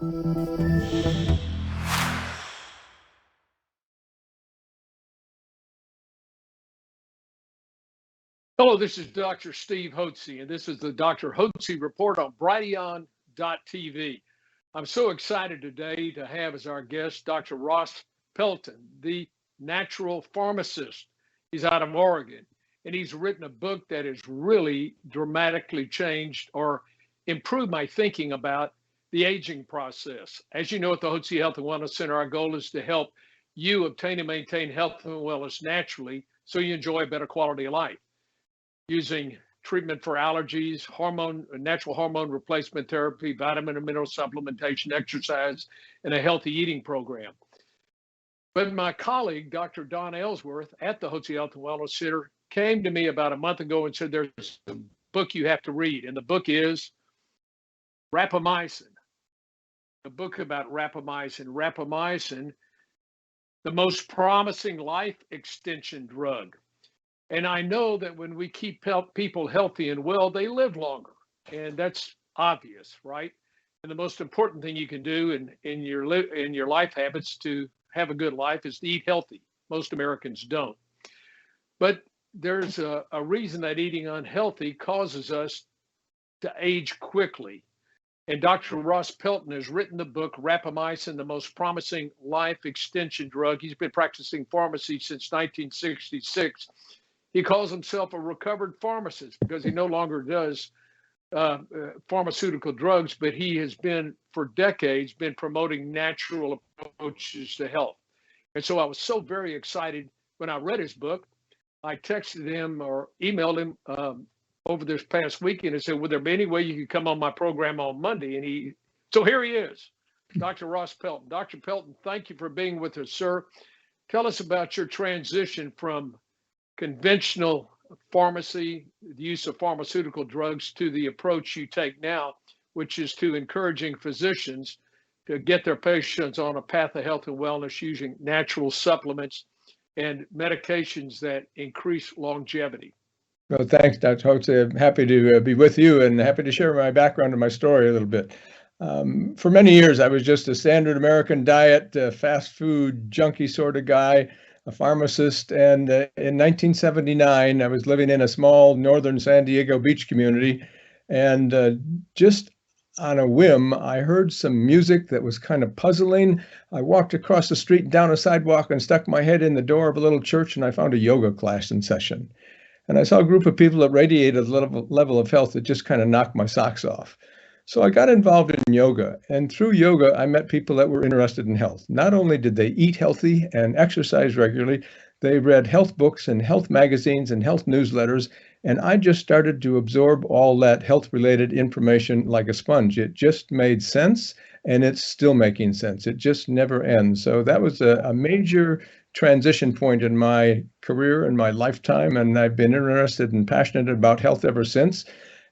Hello, this is Dr. Steve Hotze, and this is the Dr. Hotze Report on Brighteon.tv. I'm so excited today to have as our guest Dr. Ross Pelton, the natural pharmacist. He's out of Oregon, and he's written a book that has really dramatically changed or improved my thinking about the aging process. As you know, at the Hotze Health and Wellness Center, our goal is to help you obtain and maintain health and wellness naturally so you enjoy a better quality of life, using treatment for allergies, natural hormone replacement therapy, vitamin and mineral supplementation, exercise, and a healthy eating program. But my colleague, Dr. Don Ellsworth at the Hotze Health and Wellness Center, came to me about a month ago and said, there's a book you have to read. And the book is Rapamycin, a book about rapamycin. Rapamycin, the most promising life extension drug. And I know that when we keep people healthy and well, they live longer. And that's obvious, right? And the most important thing you can do in your life habits to have a good life is to eat healthy. Most Americans don't. But there's a reason that eating unhealthy causes us to age quickly. And Dr. Ross Pelton has written the book, Rapamycin, the most promising life extension drug. He's been practicing pharmacy since 1966. He calls himself a recovered pharmacist because he no longer does pharmaceutical drugs, but he has been, for decades, been promoting natural approaches to health. And so I was so very excited when I read his book. I texted him or emailed him over this past weekend and said, would there be any way you could come on my program on Monday? And so here he is, Dr. Ross Pelton. Dr. Pelton, thank you for being with us, sir. Tell us about your transition from conventional pharmacy, the use of pharmaceutical drugs, to the approach you take now, which is to encouraging physicians to get their patients on a path of health and wellness using natural supplements and medications that increase longevity. Well, thanks, Dr. Hotze. I'm happy to be with you and happy to share my background and my story a little bit. For many years, I was just a standard American diet, fast food junkie sort of guy, a pharmacist, and in 1979, I was living in a small northern San Diego beach community, and just on a whim, I heard some music that was kind of puzzling. I walked across the street down a sidewalk and stuck my head in the door of a little church, and I found a yoga class in session. And I saw a group of people that radiated a level of health that just kind of knocked my socks off. So I got involved in yoga, and through yoga, I met people that were interested in health. Not only did they eat healthy and exercise regularly, they read health books and health magazines and health newsletters, and I just started to absorb all that health-related information like a sponge. It just made sense, and it's still making sense. It just never ends. So that was a major transition point in my career and my lifetime, and I've been interested and passionate about health ever since.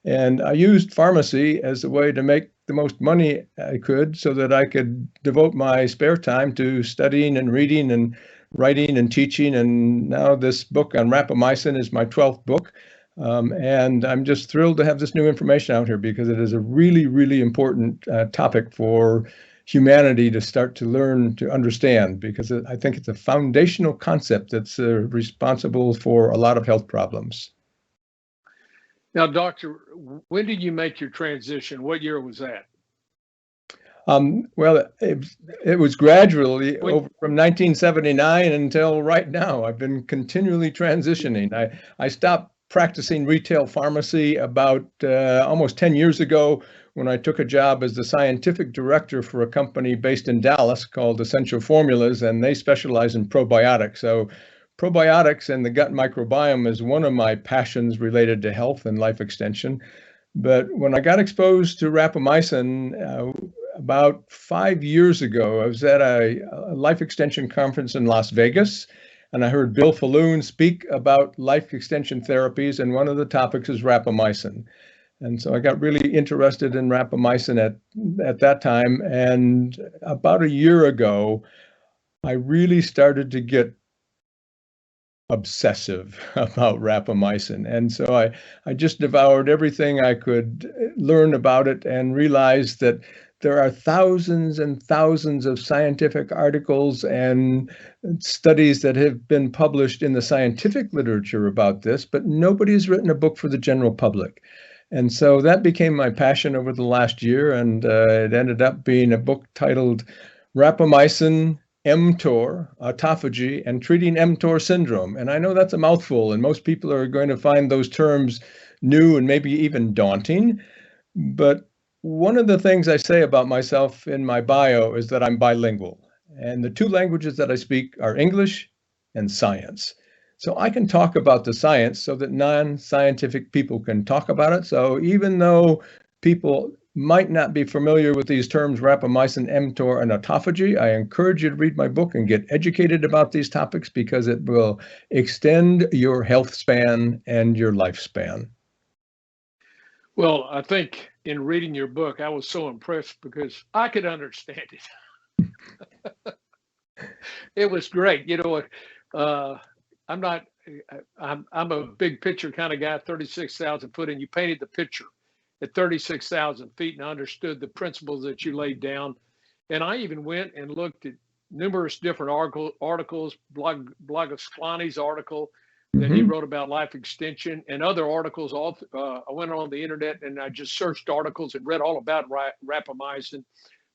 And I used pharmacy as a way to make the most money I could so that I could devote my spare time to studying and reading and writing and teaching. And now this book on rapamycin is my 12th book. And I'm just thrilled to have this new information out here because it is a really, really important topic for humanity to start to learn to understand, because I think it's a foundational concept that's responsible for a lot of health problems. Now, Doctor, when did you make your transition? What year was that? Well, it was gradually over from 1979 until right now. I've been continually transitioning. I stopped practicing retail pharmacy about almost 10 years ago when I took a job as the scientific director for a company based in Dallas called Essential Formulas, and they specialize in probiotics. So probiotics and the gut microbiome is one of my passions related to health and life extension. But when I got exposed to rapamycin about 5 years ago, I was at a life extension conference in Las Vegas, and I heard Bill Falloon speak about life extension therapies, and one of the topics is rapamycin. And so I got really interested in rapamycin at that time. And about a year ago, I really started to get obsessive about rapamycin. And so I just devoured everything I could learn about it and realized that there are thousands and thousands of scientific articles and studies that have been published in the scientific literature about this, but nobody's written a book for the general public. And so that became my passion over the last year, and it ended up being a book titled Rapamycin, Mtor, Autophagy, and Treating Mtor Syndrome. And I know that's a mouthful, and most people are going to find those terms new and maybe even daunting. But one of the things I say about myself in my bio is that I'm bilingual. And the two languages that I speak are English and science. So I can talk about the science so that non-scientific people can talk about it. So even though people might not be familiar with these terms, rapamycin, mTOR, and autophagy, I encourage you to read my book and get educated about these topics because it will extend your health span and your lifespan. Well, I think in reading your book, I was so impressed because I could understand it. It was great. You know, I'm a big picture kind of guy, 36,000 foot, and you painted the picture at 36,000 feet, and I understood the principles that you laid down. And I even went and looked at numerous different articles, Blagosklani's article that he wrote about life extension, and other articles. I went on the internet and I just searched articles and read all about rapamycin.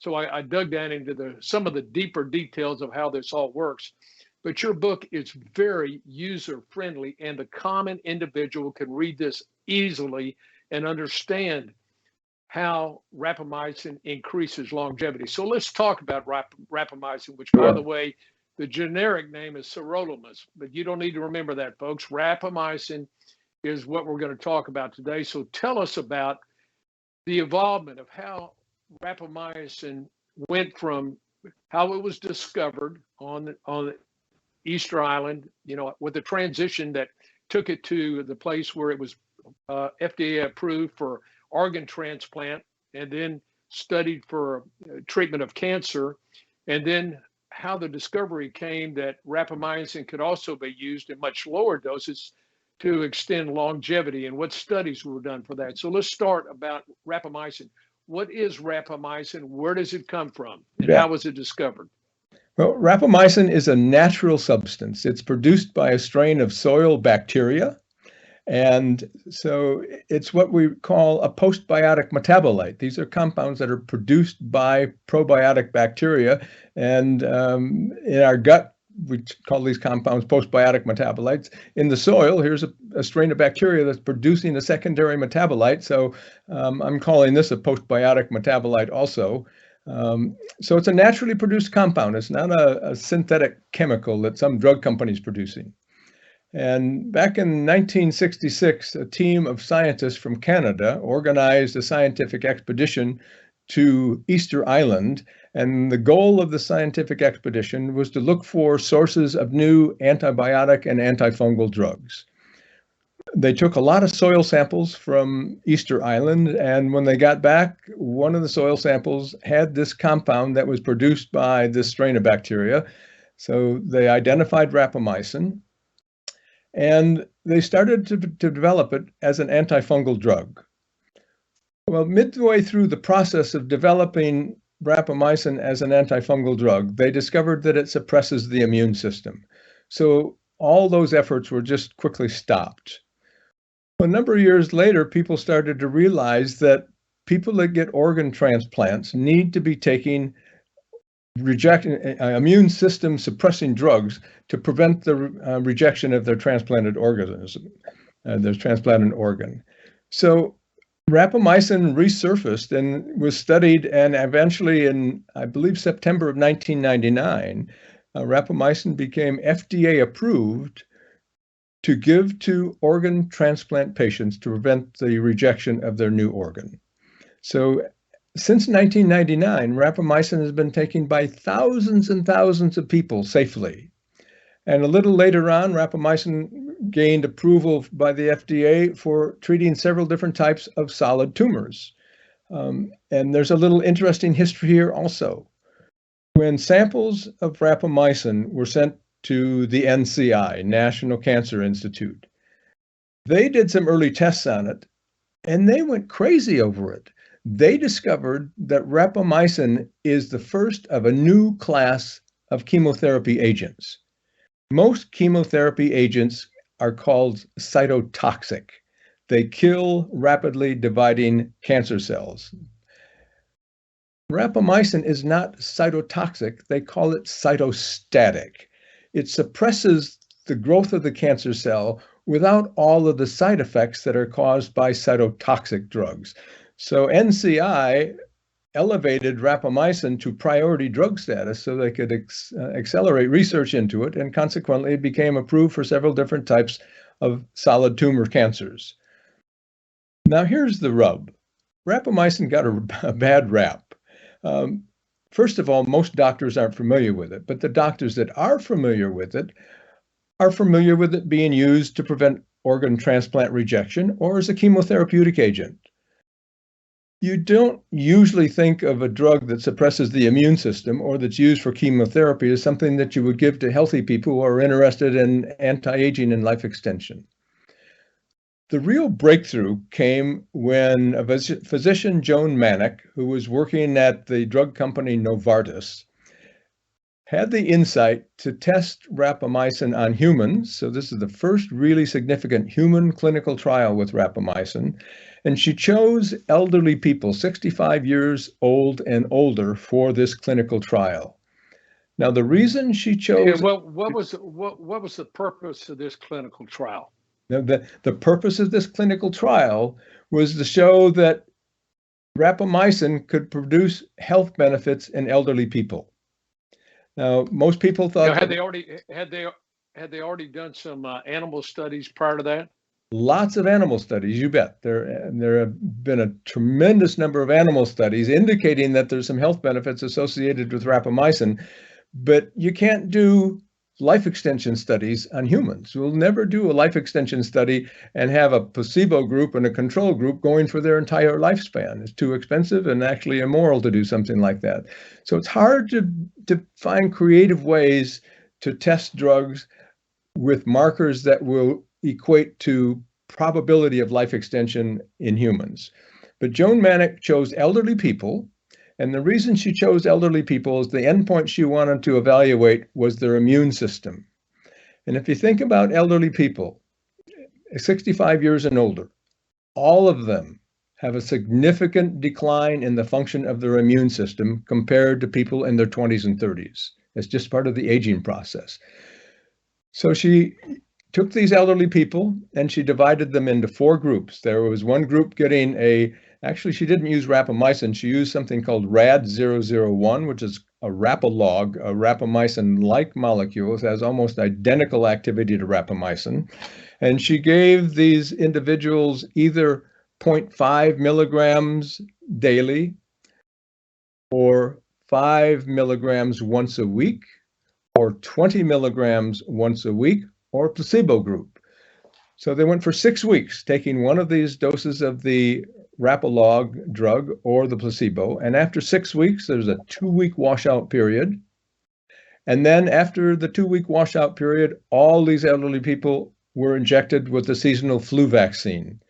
So I dug down into some of the deeper details of how this all works. But your book is very user-friendly, and the common individual can read this easily and understand how rapamycin increases longevity. So let's talk about rapamycin, which, by the way, the generic name is sirolimus, but you don't need to remember that, folks. Rapamycin is what we're going to talk about today. So tell us about the involvement of how rapamycin went from how it was discovered on Easter Island, you know, with the transition that took it to the place where it was FDA approved for organ transplant, and then studied for treatment of cancer, and then how the discovery came that rapamycin could also be used in much lower doses to extend longevity, and what studies were done for that. So let's start about rapamycin. What is rapamycin? Where does it come from? And how was it discovered? Well, rapamycin is a natural substance. It's produced by a strain of soil bacteria. And so it's what we call a postbiotic metabolite. These are compounds that are produced by probiotic bacteria. And in our gut, we call these compounds postbiotic metabolites. In the soil, here's a strain of bacteria that's producing a secondary metabolite. So I'm calling this a postbiotic metabolite also. So it's a naturally produced compound. It's not a synthetic chemical that some drug company is producing. And back in 1966, a team of scientists from Canada organized a scientific expedition to Easter Island. And the goal of the scientific expedition was to look for sources of new antibiotic and antifungal drugs. They took a lot of soil samples from Easter Island, and when they got back, one of the soil samples had this compound that was produced by this strain of bacteria. So they identified rapamycin, and they started to develop it as an antifungal drug. Well, midway through the process of developing rapamycin as an antifungal drug, they discovered that it suppresses the immune system. So all those efforts were just quickly stopped. A number of years later, people started to realize that people that get organ transplants need to be taking immune system suppressing drugs to prevent the rejection of their transplanted organism, their transplanted organ. So rapamycin resurfaced and was studied, and eventually in, I believe, September of 1999, rapamycin became FDA approved to give to organ transplant patients to prevent the rejection of their new organ. So since 1999, rapamycin has been taken by thousands and thousands of people safely. And a little later on, rapamycin gained approval by the FDA for treating several different types of solid tumors. And there's a little interesting history here also. When samples of rapamycin were sent to the NCI, National Cancer Institute, they did some early tests on it, and they went crazy over it. They discovered that rapamycin is the first of a new class of chemotherapy agents. Most chemotherapy agents are called cytotoxic. They kill rapidly dividing cancer cells. Rapamycin is not cytotoxic. They call it cytostatic. It suppresses the growth of the cancer cell without all of the side effects that are caused by cytotoxic drugs. So NCI elevated rapamycin to priority drug status so they could accelerate research into it, and consequently it became approved for several different types of solid tumor cancers. Now here's the rub. Rapamycin got a bad rap. First of all, most doctors aren't familiar with it, but the doctors that are familiar with it being used to prevent organ transplant rejection or as a chemotherapeutic agent. You don't usually think of a drug that suppresses the immune system or that's used for chemotherapy as something that you would give to healthy people who are interested in anti-aging and life extension. The real breakthrough came when a physician, Joan Manick, who was working at the drug company Novartis, had the insight to test rapamycin on humans. So this is the first really significant human clinical trial with rapamycin. And she chose elderly people, 65 years old and older, for this clinical trial. Now, the reason she chose... what was the purpose of this clinical trial? The purpose of this clinical trial was to show that rapamycin could produce health benefits in elderly people. Now, most people thought... Had they already done some animal studies prior to that? Lots of animal studies, you bet. There have been a tremendous number of animal studies indicating that there's some health benefits associated with rapamycin, but you can't do life extension studies on humans. We'll never do a life extension study and have a placebo group and a control group going for their entire lifespan. It's too expensive and actually immoral to do something like that. So it's hard to find creative ways to test drugs with markers that will equate to probability of life extension in humans. But Joan Manick chose elderly people, and the reason she chose elderly people is the endpoint she wanted to evaluate was their immune system. And if you think about elderly people, 65 years and older, all of them have a significant decline in the function of their immune system compared to people in their 20s and 30s. It's just part of the aging process. So she took these elderly people and she divided them into 4 groups. There was one group getting actually she didn't use rapamycin, she used something called RAD001, which is a rapalog, a rapamycin-like molecule. It has almost identical activity to rapamycin. And she gave these individuals either 0.5 milligrams daily or 5 milligrams once a week or 20 milligrams once a week, or placebo group. So they went for 6 weeks, taking one of these doses of the rapalog drug or the placebo. And after 6 weeks, there's a 2-week washout period. And then after the 2-week washout period, all these elderly people were injected with the seasonal flu vaccine.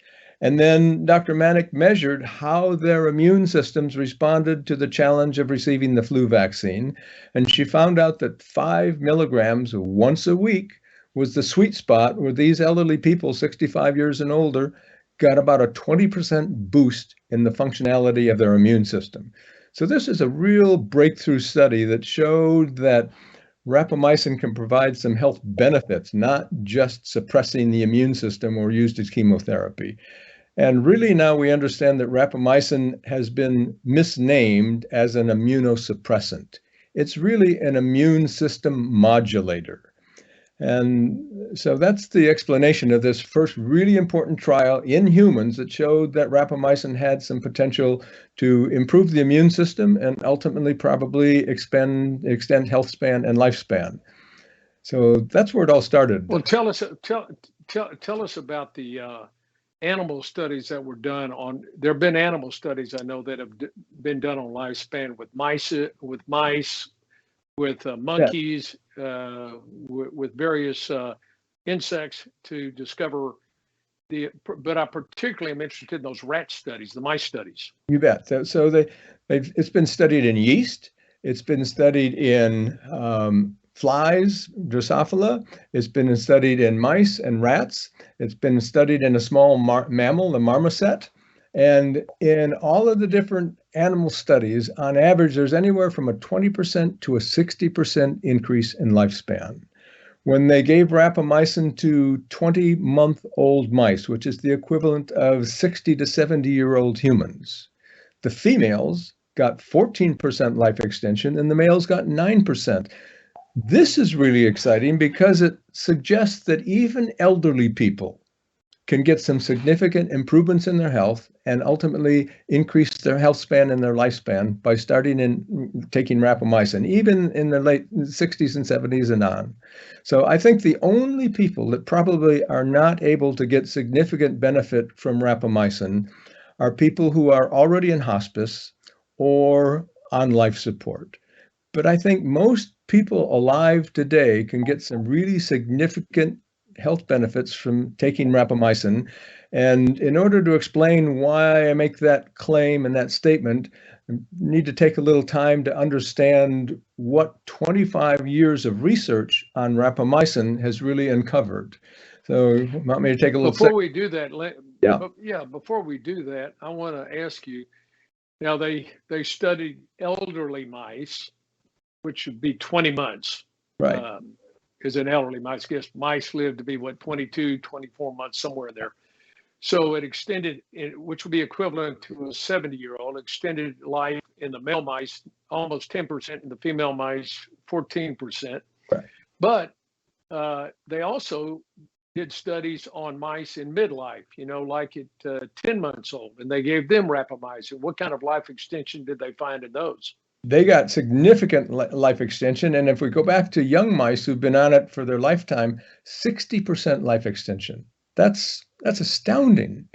And then Dr. Manick measured how their immune systems responded to the challenge of receiving the flu vaccine. And she found out that 5 milligrams once a week was the sweet spot where these elderly people, 65 years and older, got about a 20% boost in the functionality of their immune system. So this is a real breakthrough study that showed that rapamycin can provide some health benefits, not just suppressing the immune system or used as chemotherapy. And really now we understand that rapamycin has been misnamed as an immunosuppressant. It's really an immune system modulator. And so that's the explanation of this first really important trial in humans that showed that rapamycin had some potential to improve the immune system and ultimately probably extend health span and lifespan. So that's where it all started. Well, tell us about the animal studies that were done on. There have been animal studies I know that have been done on lifespan with mice, with monkeys, with various insects to discover but I particularly am interested in those rat studies, the mice studies. You bet. It's been studied in yeast. It's been studied in flies, Drosophila. It's been studied in mice and rats. It's been studied in a small mammal, the marmoset. And in all of the different animal studies, on average, there's anywhere from a 20% to a 60% increase in lifespan. When they gave rapamycin to 20-month-old mice, which is the equivalent of 60 to 70-year-old humans, the females got 14% life extension and the males got 9%. This is really exciting because it suggests that even elderly people can get some significant improvements in their health and ultimately increase their health span and their lifespan by starting in taking rapamycin, even in the late 60s and 70s and on. So I think the only people that probably are not able to get significant benefit from rapamycin are people who are already in hospice or on life support. But I think most people alive today can get some really significant health benefits from taking rapamycin. And in order to explain why I make that claim and that statement, I need to take a little time to understand what 25 years of research on rapamycin has really uncovered. So you want me to take a little Before we do that, before we do that, I want to ask you, now they studied elderly mice, which would be 20 months. Right. Because in elderly mice, I guess mice live to be 22, 24 months, somewhere there. So it extended, which would be equivalent to a 70-year-old, extended life in the male mice, almost 10%, in the female mice, 14%. Right. But they also did studies on mice in midlife, like at 10 months old, and they gave them rapamycin. What kind of life extension did they find in those? They got significant life extension. And if we go back to young mice who've been on it for their lifetime, 60% life extension. That's astounding.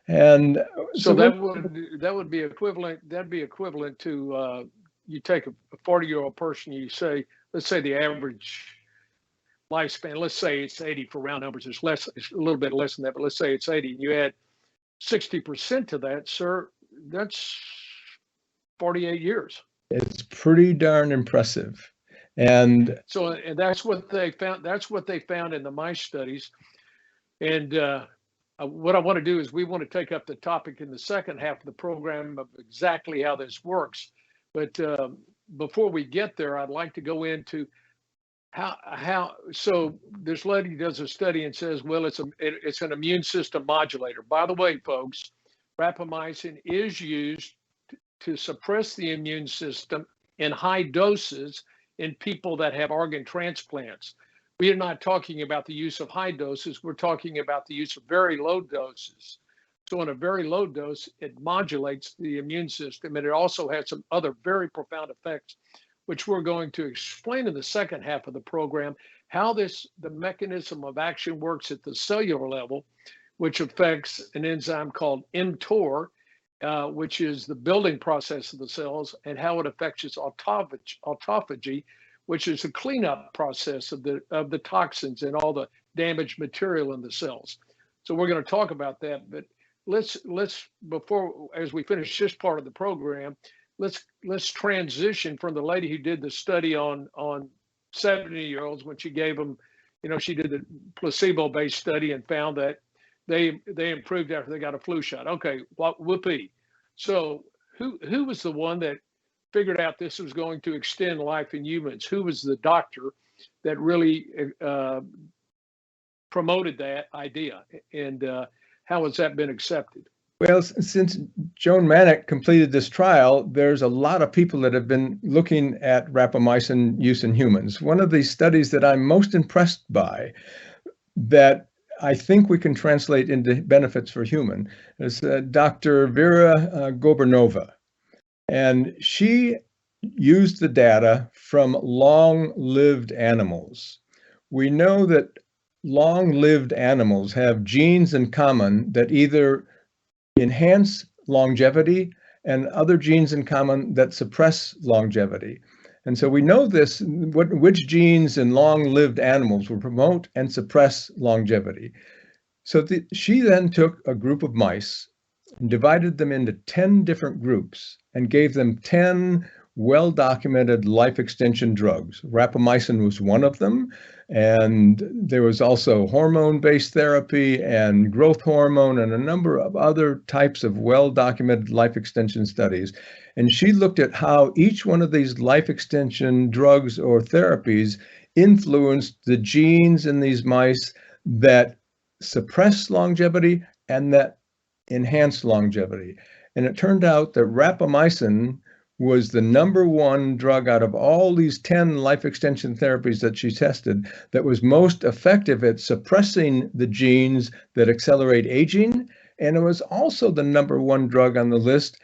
And so that would be equivalent. That'd be equivalent to you take a 40-year-old person, let's say the average lifespan, let's say it's 80 for round numbers. It's a little bit less than that, but let's say it's 80. And you add 60% to that, sir, that's 48 years. It's pretty darn impressive. And that's what they found. That's what they found in the mice studies. And what I want to do is we want to take up the topic in the second half of the program of exactly how this works. But before we get there, I'd like to go into how. So this lady does a study and says, well, it's an immune system modulator. By the way, folks, rapamycin is used to suppress the immune system in high doses in people that have organ transplants. We are not talking about the use of high doses. We're talking about the use of very low doses. So in a very low dose, it modulates the immune system, and it also has some other very profound effects, which we're going to explain in the second half of the program, how the mechanism of action works at the cellular level, which affects an enzyme called Mtor, which is the building process of the cells, and how it affects its autophagy, which is the cleanup process of the toxins and all the damaged material in the cells. So we're going to talk about that, but let's as we finish this part of the program, let's transition from the lady who did the study on 70-year-olds when she gave them, she did the placebo-based study and found that they improved after they got a flu shot. Okay, whoopee. So who was the one that figured out this was going to extend life in humans? Who was the doctor that really promoted that idea, and how has that been accepted? Well, since Joan Manick completed this trial, there's a lot of people that have been looking at rapamycin use in humans. One of the studies that I'm most impressed by that I think we can translate into benefits for human is Dr. Vera Gobernova. And she used the data from long-lived animals. We know that long-lived animals have genes in common that either enhance longevity and other genes in common that suppress longevity. And so we know this, which genes in long-lived animals will promote and suppress longevity. So she then took a group of mice and divided them into 10 different groups and gave them 10 well-documented life extension drugs. Rapamycin was one of them, and there was also hormone-based therapy and growth hormone and a number of other types of well-documented life extension studies. And she looked at how each one of these life extension drugs or therapies influenced the genes in these mice that suppress longevity and that enhance longevity. And it turned out that rapamycin was the number one drug out of all these 10 life extension therapies that she tested that was most effective at suppressing the genes that accelerate aging. And it was also the number one drug on the list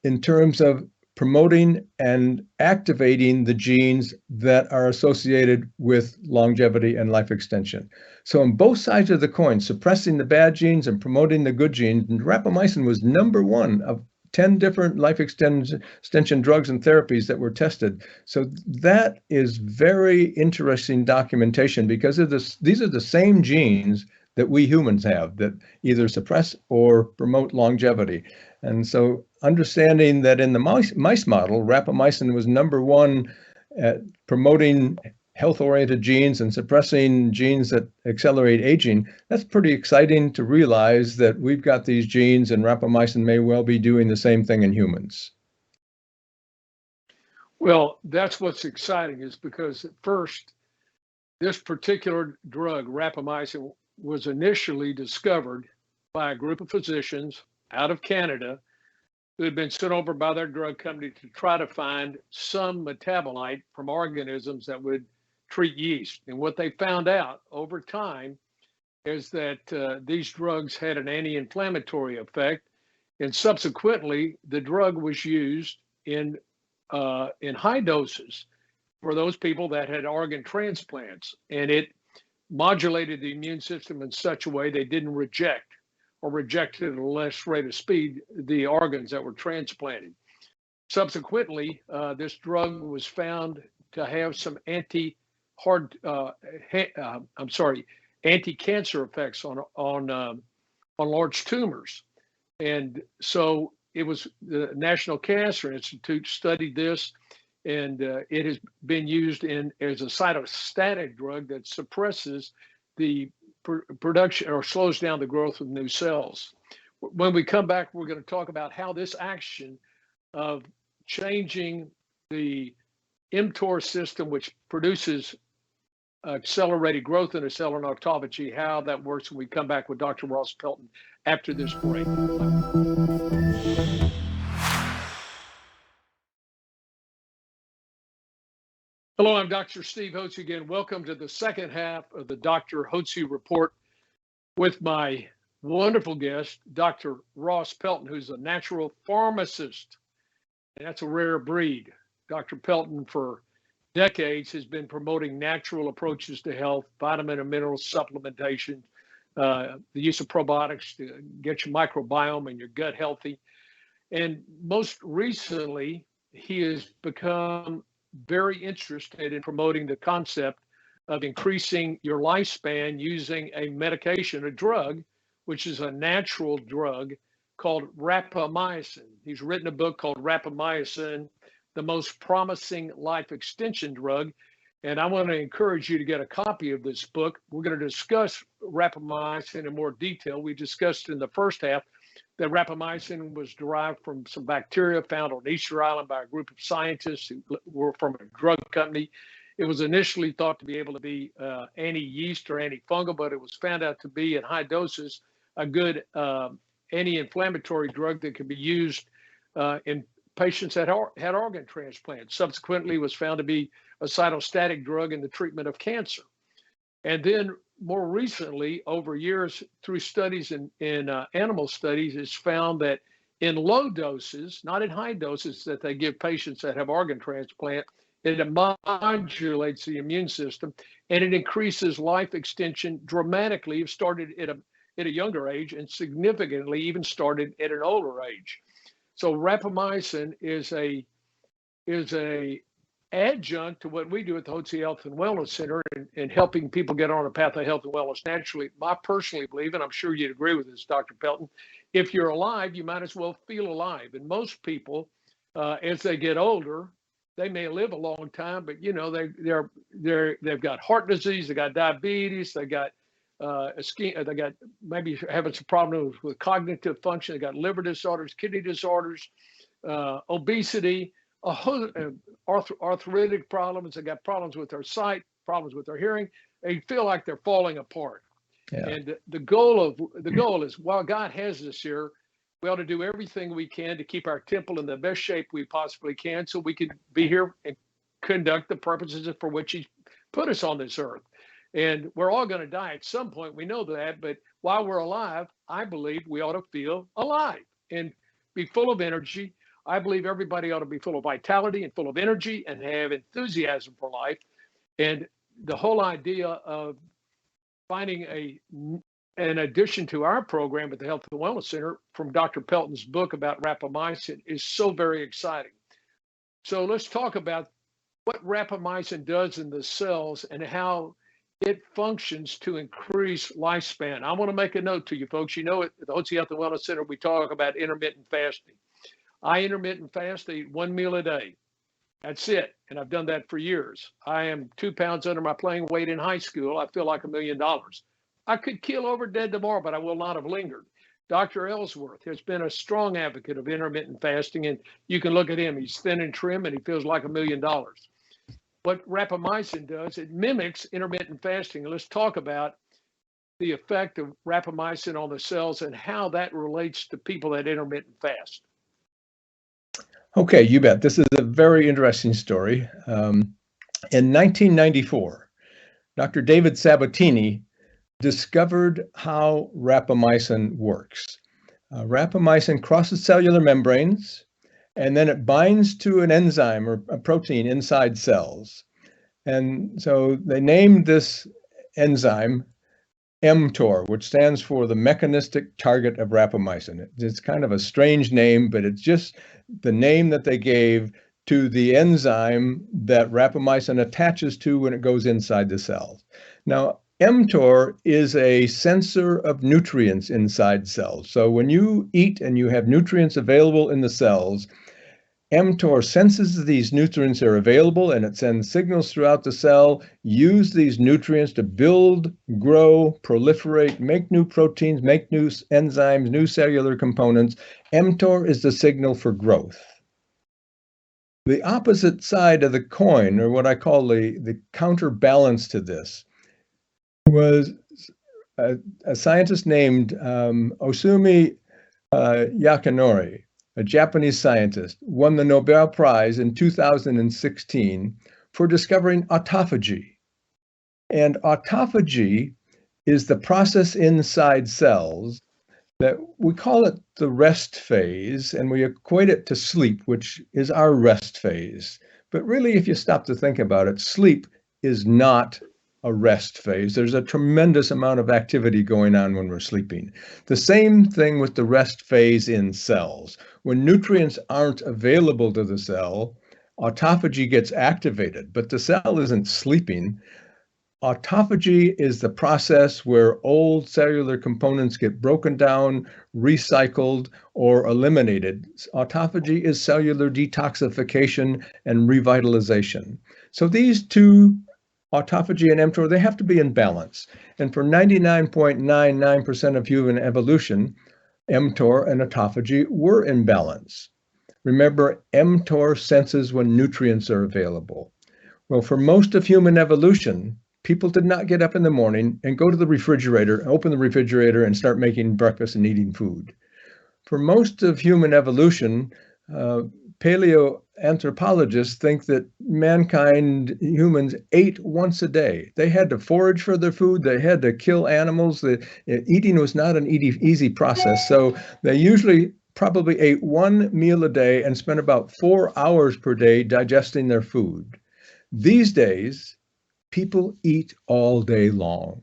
in terms of promoting and activating the genes that are associated with longevity and life extension. So on both sides of the coin, suppressing the bad genes and promoting the good genes, and rapamycin was number one of 10 different life extension drugs and therapies that were tested. So that is very interesting documentation because of this, these are the same genes that we humans have that either suppress or promote longevity. And so understanding that in the mice model, rapamycin was number one at promoting health-oriented genes and suppressing genes that accelerate aging, that's pretty exciting to realize that we've got these genes and rapamycin may well be doing the same thing in humans. Well, that's what's exciting is because at first, this particular drug, rapamycin, was initially discovered by a group of physicians out of Canada who had been sent over by their drug company to try to find some metabolite from organisms that would treat yeast. And what they found out over time is that these drugs had an anti-inflammatory effect, and subsequently the drug was used in high doses for those people that had organ transplants, and it modulated the immune system in such a way they didn't reject or rejected at a less rate of speed the organs that were transplanted. Subsequently, this drug was found to have some anti-cancer effects on large tumors, and so it was the National Cancer Institute studied this, and it has been used as a cytostatic drug that suppresses the production or slows down the growth of new cells. When we come back, we're going to talk about how this action of changing the Mtor system, which produces accelerated growth in a cell and autophagy, how that works when we come back with Dr. Ross Pelton after this break. Hello, I'm Dr. Steve Hotze again. Welcome to the second half of the Dr. Hotze Report with my wonderful guest, Dr. Ross Pelton, who's a natural pharmacist. And that's a rare breed. Dr. Pelton, for decades, has been promoting natural approaches to health, vitamin and mineral supplementation, the use of probiotics to get your microbiome and your gut healthy. And most recently, he has become very interested in promoting the concept of increasing your lifespan using a medication, a drug, which is a natural drug called rapamycin. He's written a book called Rapamycin, the most promising life extension drug. And I want to encourage you to get a copy of this book. We're going to discuss rapamycin in more detail. We discussed in the first half that rapamycin was derived from some bacteria found on Easter Island by a group of scientists who were from a drug company. It was initially thought to be able to be anti-yeast or antifungal, but it was found out to be in high doses a good anti-inflammatory drug that could be used in patients that had organ transplants. Subsequently, it was found to be a cytostatic drug in the treatment of cancer. And then more recently, over years, through studies in animal studies, it's found that in low doses, not in high doses that they give patients that have organ transplant, it modulates the immune system and it increases life extension dramatically. It started at a younger age and significantly even started at an older age. So rapamycin is a adjunct to what we do at the Hotze Health and Wellness Center and helping people get on a path of health and wellness naturally. I personally believe, and I'm sure you'd agree with this, Dr. Pelton, if you're alive, you might as well feel alive. And most people, as they get older, they may live a long time, but they've got heart disease, they got diabetes, they got they got maybe having some problems with cognitive function, they got liver disorders, kidney disorders, obesity, arthritic problems, they got problems with their sight, problems with their hearing. They feel like they're falling apart. Yeah. And the goal is, while God has us here, we ought to do everything we can to keep our temple in the best shape we possibly can, so we can be here and conduct the purposes for which He's put us on this earth. And we're all going to die at some point. We know that. But while we're alive, I believe we ought to feel alive and be full of energy. I believe everybody ought to be full of vitality and full of energy and have enthusiasm for life. And the whole idea of finding an addition to our program at the Health and Wellness Center from Dr. Pelton's book about rapamycin is so very exciting. So let's talk about what rapamycin does in the cells and how it functions to increase lifespan. I want to make a note to you folks. You know, at the Hotze Health and Wellness Center, we talk about intermittent fasting. I intermittent fast, I eat one meal a day. That's it. And I've done that for years. I am 2 pounds under my playing weight in high school. I feel like $1 million. I could keel over dead tomorrow, but I will not have lingered. Dr. Ellsworth has been a strong advocate of intermittent fasting, and you can look at him. He's thin and trim, and he feels like $1 million. What rapamycin does, it mimics intermittent fasting. Let's talk about the effect of rapamycin on the cells and how that relates to people that intermittent fast. Okay, you bet. This is a very interesting story. In 1994, Dr. David Sabatini discovered how rapamycin works. Rapamycin crosses cellular membranes, and then it binds to an enzyme or a protein inside cells. And so they named this enzyme Mtor, which stands for the mechanistic target of rapamycin. It's kind of a strange name, but it's just the name that they gave to the enzyme that rapamycin attaches to when it goes inside the cells. Now, Mtor is a sensor of nutrients inside cells. So when you eat and you have nutrients available in the cells, Mtor senses these nutrients are available, and it sends signals throughout the cell. Use these nutrients to build, grow, proliferate, make new proteins, make new enzymes, new cellular components. Mtor is the signal for growth. The opposite side of the coin, or what I call the counterbalance to this, was a scientist named Osumi Yakinori, a Japanese scientist, won the Nobel Prize in 2016 for discovering autophagy. And autophagy is the process inside cells that we call it the rest phase, and we equate it to sleep, which is our rest phase. But really, if you stop to think about it, sleep is not a rest phase. There's a tremendous amount of activity going on when we're sleeping. The same thing with the rest phase in cells. When nutrients aren't available to the cell, autophagy gets activated, but the cell isn't sleeping. Autophagy is the process where old cellular components get broken down, recycled, or eliminated. Autophagy is cellular detoxification and revitalization. So these two, autophagy and Mtor, they have to be in balance. And for 99.99% of human evolution, Mtor and autophagy were in balance. Remember, Mtor senses when nutrients are available. Well, for most of human evolution, people did not get up in the morning and go to the refrigerator, open the refrigerator, and start making breakfast and eating food. For most of human evolution, paleoanthropologists think that mankind, humans, ate once a day. They had to forage for their food. They had to kill animals. Eating was not an easy process. So they usually probably ate one meal a day and spent about 4 hours per day digesting their food. These days, people eat all day long.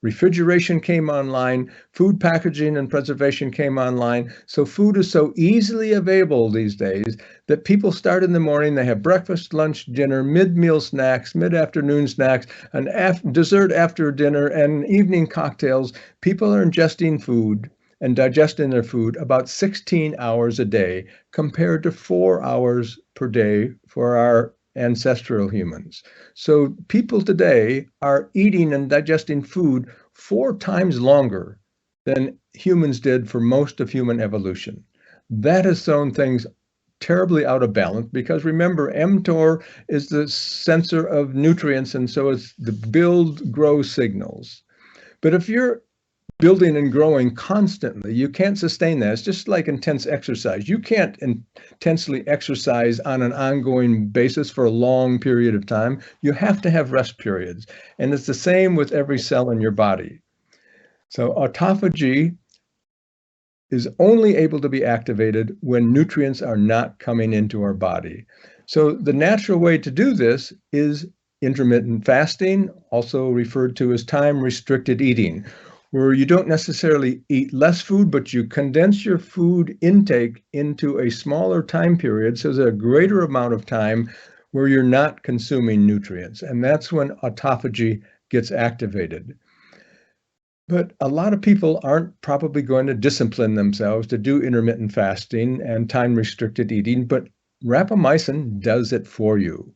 refrigeration came online, food packaging and preservation came online. So food is so easily available these days that people start in the morning, they have breakfast, lunch, dinner, mid-meal snacks, mid-afternoon snacks, an dessert after dinner, and evening cocktails. People are ingesting food and digesting their food about 16 hours a day compared to 4 hours per day for our ancestral humans. So people today are eating and digesting food 4 times longer than humans did for most of human evolution. That has thrown things terribly out of balance because remember, mTOR is the sensor of nutrients, and so it's the build grow signals. But if you're building and growing constantly, you can't sustain that. It's just like intense exercise. You can't intensely exercise on an ongoing basis for a long period of time. You have to have rest periods. And it's the same with every cell in your body. So autophagy is only able to be activated when nutrients are not coming into our body. So the natural way to do this is intermittent fasting, also referred to as time-restricted eating, where you don't necessarily eat less food, but you condense your food intake into a smaller time period, so there's a greater amount of time where you're not consuming nutrients. And that's when autophagy gets activated. But a lot of people aren't probably going to discipline themselves to do intermittent fasting and time-restricted eating, but rapamycin does it for you.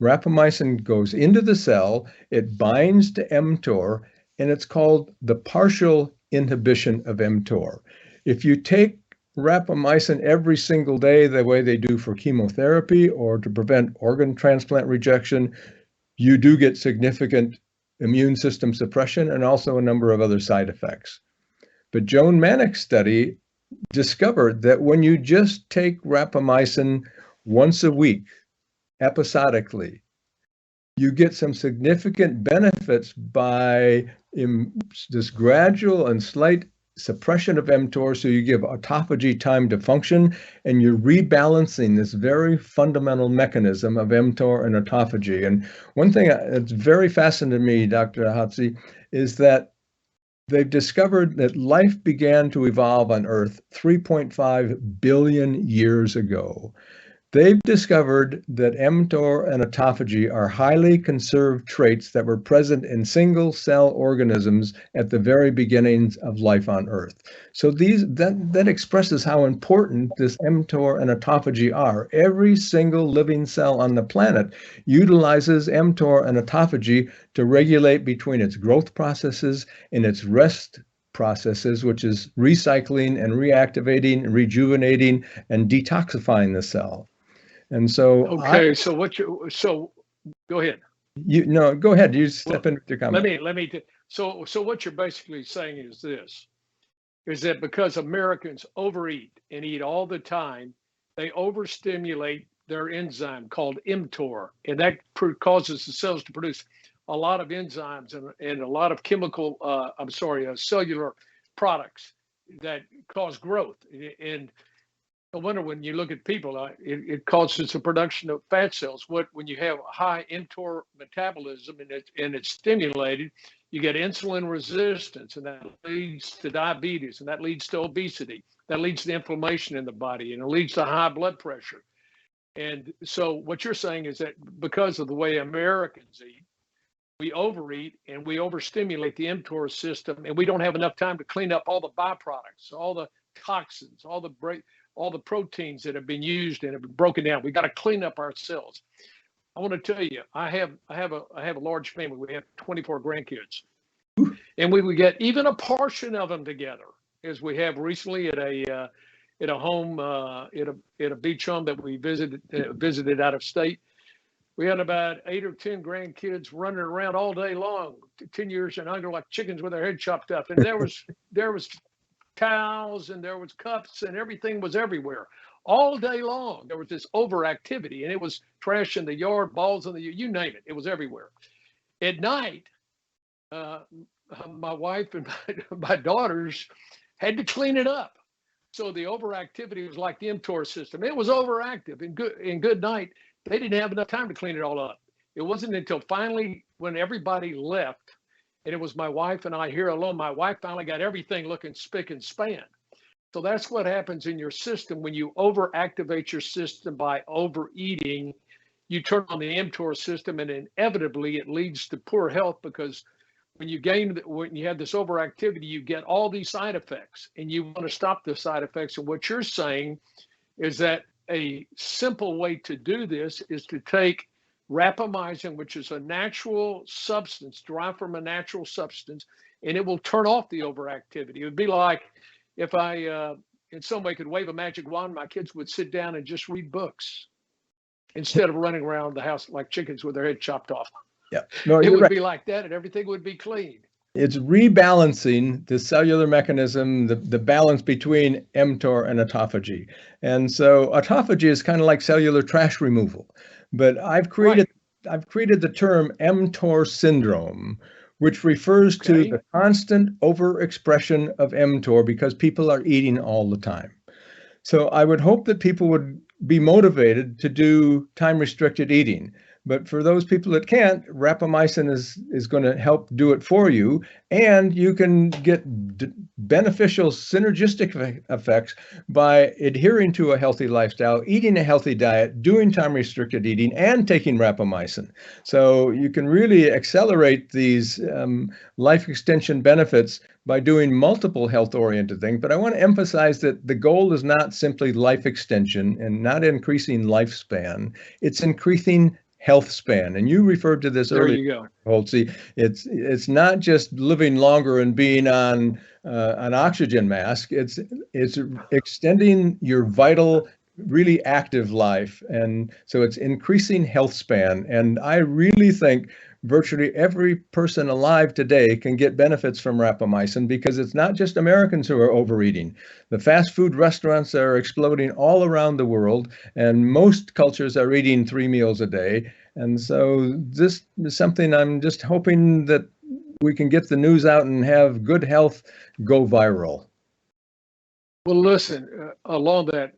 Rapamycin goes into the cell, it binds to mTOR, and it's called the partial inhibition of mTOR. If you take rapamycin every single day, the way they do for chemotherapy or to prevent organ transplant rejection, you do get significant immune system suppression and also a number of other side effects. But Joan Manick's study discovered that when you just take rapamycin once a week, episodically, you get some significant benefits by this gradual and slight suppression of mTOR, so you give autophagy time to function, and you're rebalancing this very fundamental mechanism of mTOR and autophagy. And one thing that's very fascinating to me, Dr. Hotze, is that they've discovered that life began to evolve on Earth 3.5 billion years ago. They've discovered that mTOR and autophagy are highly conserved traits that were present in single-cell organisms at the very beginnings of life on Earth. So that expresses how important this mTOR and autophagy are. Every single living cell on the planet utilizes mTOR and autophagy to regulate between its growth processes and its rest processes, which is recycling and reactivating, and rejuvenating, and detoxifying the cell. And so, okay. So go ahead. Go ahead. You step in with your comment. So what you're basically saying is this: is that because Americans overeat and eat all the time, they overstimulate their enzyme called mTOR, and that causes the cells to produce a lot of enzymes and a lot of chemical, cellular products that cause growth. And I wonder, when you look at people, it causes the production of fat cells. When you have high mTOR metabolism and it's stimulated, you get insulin resistance, and that leads to diabetes, and that leads to obesity, that leads to inflammation in the body, and it leads to high blood pressure. And so what you're saying is that because of the way Americans eat, we overeat and we overstimulate the mTOR system, and we don't have enough time to clean up all the byproducts, all the toxins, all the proteins that have been used and have been broken down. We got to clean up our cells. I want to tell you, I have a large family. We have 24 grandkids, and we would get even a portion of them together, as we have recently at a home at a beach home that we visited out of state. We had about 8 or 10 grandkids running around all day long, 10 years and under, like chickens with their head chopped up. And there was towels, and there was cups, and everything was everywhere all day long. There was this overactivity, and it was trash in the yard, balls in the, you name it, it was everywhere. At night, my wife and my daughters had to clean it up. So the overactivity was like the mTOR system. It was overactive. In good night, they didn't have enough time to clean it all up. It wasn't until finally, when everybody left and it was my wife and I here alone. My wife finally got everything looking spick and span. So that's what happens in your system when you overactivate your system by overeating. You turn on the mTOR system, and inevitably it leads to poor health, because when you have this overactivity, you get all these side effects, and you want to stop the side effects. And what you're saying is that a simple way to do this is to take rapamycin, which is a natural substance derived from a natural substance, and it will turn off the overactivity. It would be like if I, in some way, could wave a magic wand, my kids would sit down and just read books instead of running around the house like chickens with their head chopped off. Yeah, no, it would right. be like that, and everything would be clean. It's rebalancing the cellular mechanism, the balance between mTOR and autophagy. And so autophagy is kind of like cellular trash removal. But I've created the term Mtor Syndrome, which refers to the constant overexpression of mTOR because people are eating all the time. So I would hope that people would be motivated to do time-restricted eating. But for those people that can't, rapamycin is going to help do it for you, and you can get beneficial synergistic effects by adhering to a healthy lifestyle, eating a healthy diet, doing time-restricted eating, and taking rapamycin. So you can really accelerate these life extension benefits by doing multiple health-oriented things. But I want to emphasize that the goal is not simply life extension and not increasing lifespan. It's increasing health span. And you referred to this earlier. There you go. Hotze. It's not just living longer and being on an oxygen mask. It's extending your vital, really active life. And so it's increasing health span. And I really think virtually every person alive today can get benefits from rapamycin, because it's not just Americans who are overeating. The fast food restaurants are exploding all around the world, and most cultures are eating 3 meals a day. And so this is something I'm just hoping that we can get the news out and have good health go viral. Well, listen, along that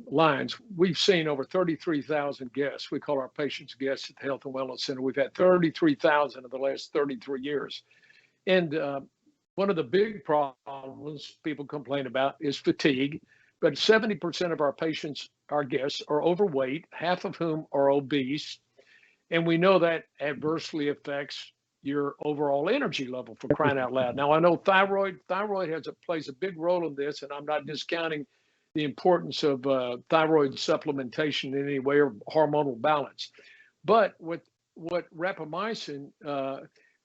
lines, we've seen over 33,000 guests. We call our patients guests at the Health and Wellness Center. We've had 33,000 in the last 33 years. And one of the big problems people complain about is fatigue. But 70% of our patients, our guests, are overweight, half of whom are obese. And we know that adversely affects your overall energy level, for crying out loud. Now, I know thyroid plays a big role in this, and I'm not discounting the importance of thyroid supplementation in any way, or hormonal balance. But with rapamycin,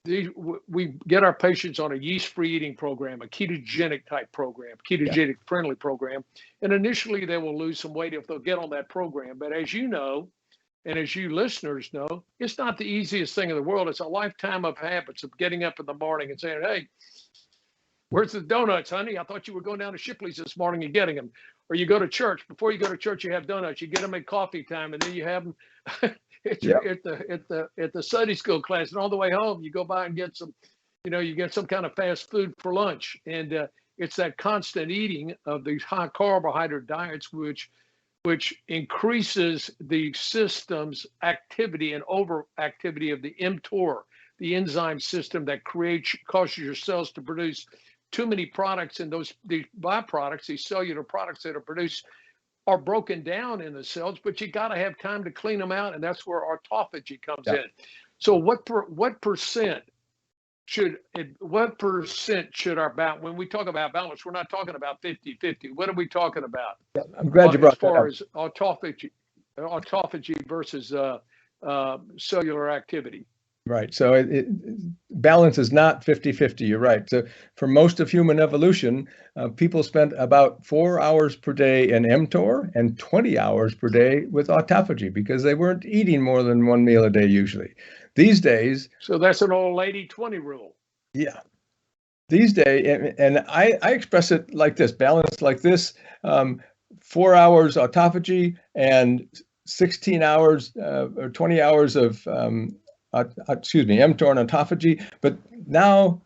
we get our patients on a yeast-free eating program, a ketogenic type program, ketogenic friendly program. And initially they will lose some weight if they'll get on that program. But as you know, and as you listeners know, it's not the easiest thing in the world. It's a lifetime of habits of getting up in the morning and saying, hey, where's the donuts, honey? I thought you were going down to Shipley's this morning and getting them. Or you go to church. Before you go to church, you have donuts. You get them at coffee time, and then you have them at the Sunday school class. And on the way home, you go by and get some, you get some kind of fast food for lunch. And it's that constant eating of these high carbohydrate diets, which increases the system's activity and overactivity of the mTOR, the enzyme system that causes your cells to produce too many products, and these byproducts, these cellular products that are produced, are broken down in the cells, but you got to have time to clean them out, and that's where autophagy comes in. So what percent should our balance, when we talk about balance, we're not talking about 50-50. What are we talking about? I'm glad you brought that up. As far as autophagy versus cellular activity. Right. So balance is not 50-50. You're right. So for most of human evolution, people spent about 4 hours per day in mTOR and 20 hours per day with autophagy, because they weren't eating more than 1 meal a day usually. These days. So that's an old 80-20 rule. Yeah. These days, and I express it like this, balance like this, 4 hours autophagy and 16 hours or 20 hours of mTOR and autophagy. But now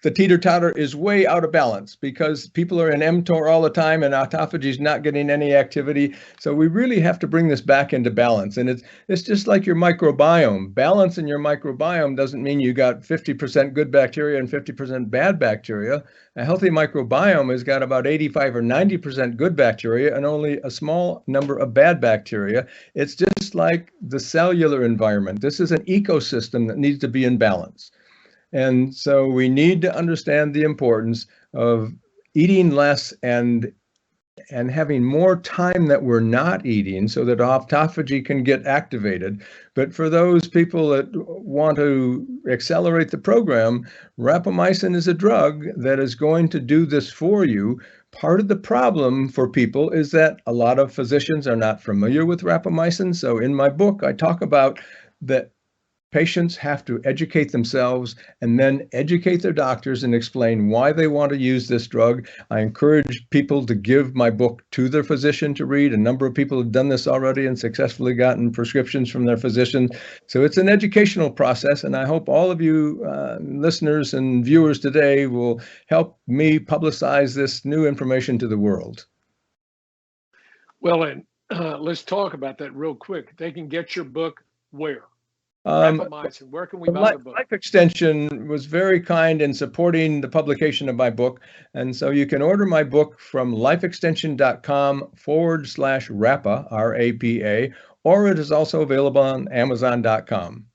the teeter-totter is way out of balance because people are in mTOR all the time and autophagy is not getting any activity. So we really have to bring this back into balance. And it's just like your microbiome. Balance in your microbiome doesn't mean you got 50% good bacteria and 50% bad bacteria. A healthy microbiome has got about 85 or 90% good bacteria and only a small number of bad bacteria. It's just like the cellular environment. This is an ecosystem that needs to be in balance. And so we need to understand the importance of eating less and having more time that we're not eating so that autophagy can get activated. But for those people that want to accelerate the program, rapamycin is a drug that is going to do this for you. Part of the problem for people is that a lot of physicians are not familiar with rapamycin. So in my book, I talk about that patients have to educate themselves and then educate their doctors and explain why they want to use this drug. I encourage people to give my book to their physician to read. A number of people have done this already and successfully gotten prescriptions from their physician. So it's an educational process, and I hope all of you listeners and viewers today will help me publicize this new information to the world. Well, and let's talk about that real quick. They can get your book where? Rapamycin. Where can we buy the book? Life Extension was very kind in supporting the publication of my book. And so you can order my book from lifeextension.com/Rapa, R-A-P-A, or it is also available on Amazon.com.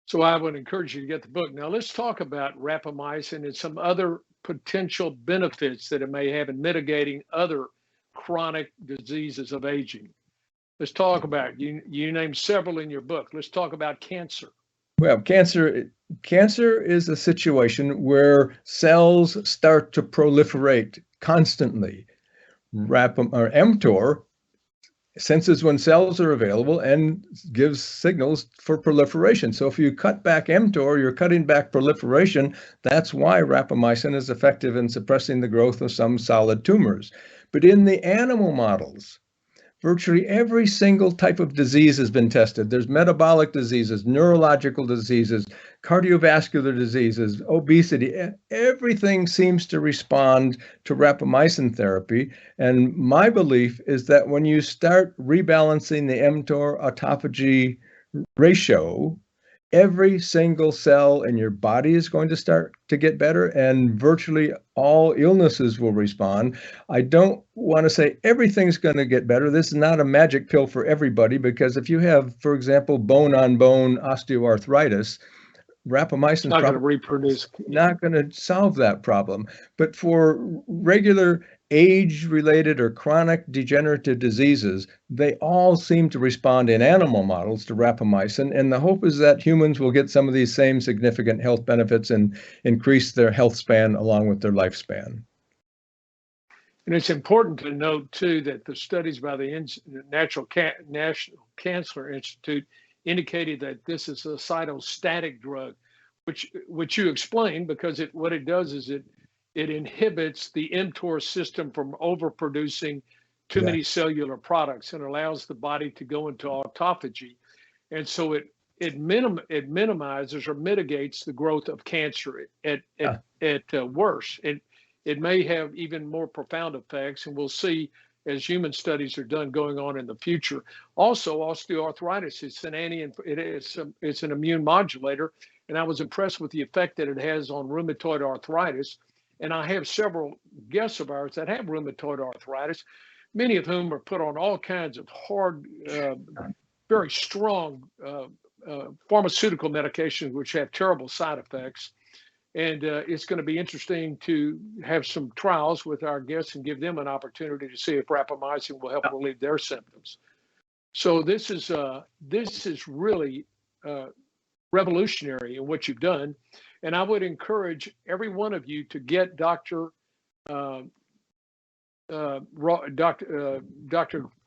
So I would encourage you to get the book. Now let's talk about rapamycin and some other potential benefits that it may have in mitigating other chronic diseases of aging. Let's talk about, you named several in your book. Let's talk about cancer. Well, cancer is a situation where cells start to proliferate constantly. Mtor senses when cells are available and gives signals for proliferation. So if you cut back mTOR, you're cutting back proliferation. That's why rapamycin is effective in suppressing the growth of some solid tumors. But in the animal models, virtually every single type of disease has been tested. There's metabolic diseases, neurological diseases, cardiovascular diseases, obesity. Everything seems to respond to rapamycin therapy. And my belief is that when you start rebalancing the mTOR autophagy ratio, every single cell in your body is going to start to get better, and virtually all illnesses will respond. I don't want to say everything's going to get better. This is not a magic pill for everybody, because if you have, for example, bone-on-bone osteoarthritis, rapamycin not going to reproduce. Not going to solve that problem. But for regular age-related or chronic degenerative diseases, they all seem to respond in animal models to rapamycin. And the hope is that humans will get some of these same significant health benefits and increase their health span along with their lifespan. And it's important to note, too, that the studies by the National Cancer Institute indicated that this is a cytostatic drug, which you explained, because what it does is it inhibits the mTOR system from overproducing too many cellular products and allows the body to go into autophagy. And so it minimizes or mitigates the growth of cancer at worst. It may have even more profound effects, and we'll see as human studies are done going on in the future. Also, osteoarthritis, it's an immune modulator, and I was impressed with the effect that it has on rheumatoid arthritis. And I have several guests of ours that have rheumatoid arthritis, many of whom are put on all kinds of hard, very strong pharmaceutical medications, which have terrible side effects. And it's going to be interesting to have some trials with our guests and give them an opportunity to see if rapamycin will help relieve their symptoms. So this is really revolutionary in what you've done. And I would encourage every one of you to get Dr.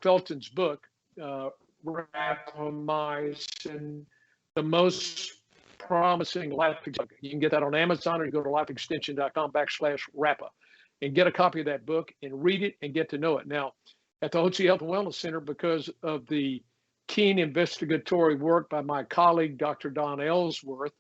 Pelton's book, Rapamycin, the most promising life. You can get that on Amazon, or you go to lifeextension.com/Rapa and get a copy of that book and read it and get to know it. Now, at the Hotze Health Wellness Center, because of the keen investigatory work by my colleague, Dr. Don Ellsworth,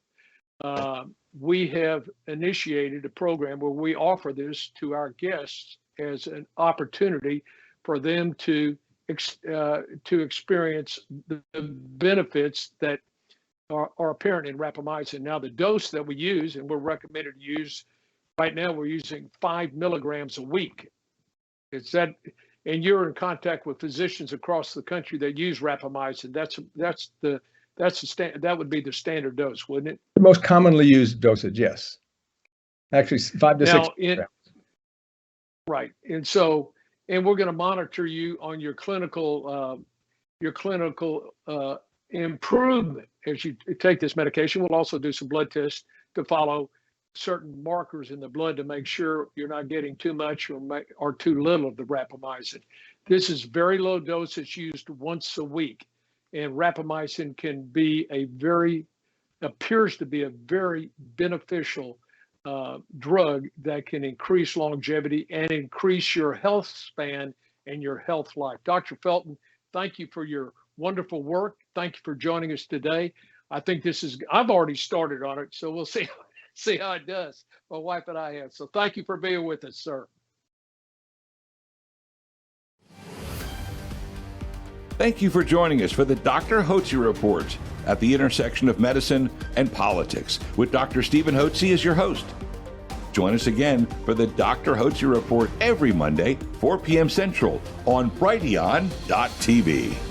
we have initiated a program where we offer this to our guests as an opportunity for them to experience the benefits that are apparent in rapamycin. Now, the dose that we use, and we're recommended to use right now, we're using 5 milligrams a week. It's that, and you're in contact with physicians across the country that use rapamycin. That would be the standard dose, wouldn't it? The most commonly used dosage, yes. Actually, 5 to 6 milligrams. Right, and we're going to monitor you on your clinical improvement as you take this medication. We'll also do some blood tests to follow certain markers in the blood to make sure you're not getting too much or too little of the rapamycin. This is very low dose. It's used once a week, and rapamycin appears to be a very beneficial drug that can increase longevity and increase your health span and your health life. Dr. Pelton, thank you for your wonderful work. Thank you for joining us today. I think I've already started on it, so we'll see how it does. My wife and I have. So thank you for being with us, sir. Thank you for joining us for the Dr. Hotze Report at the intersection of medicine and politics with Dr. Stephen Hotze as your host. Join us again for the Dr. Hotze Report every Monday, 4 p.m. Central on Brighteon.tv.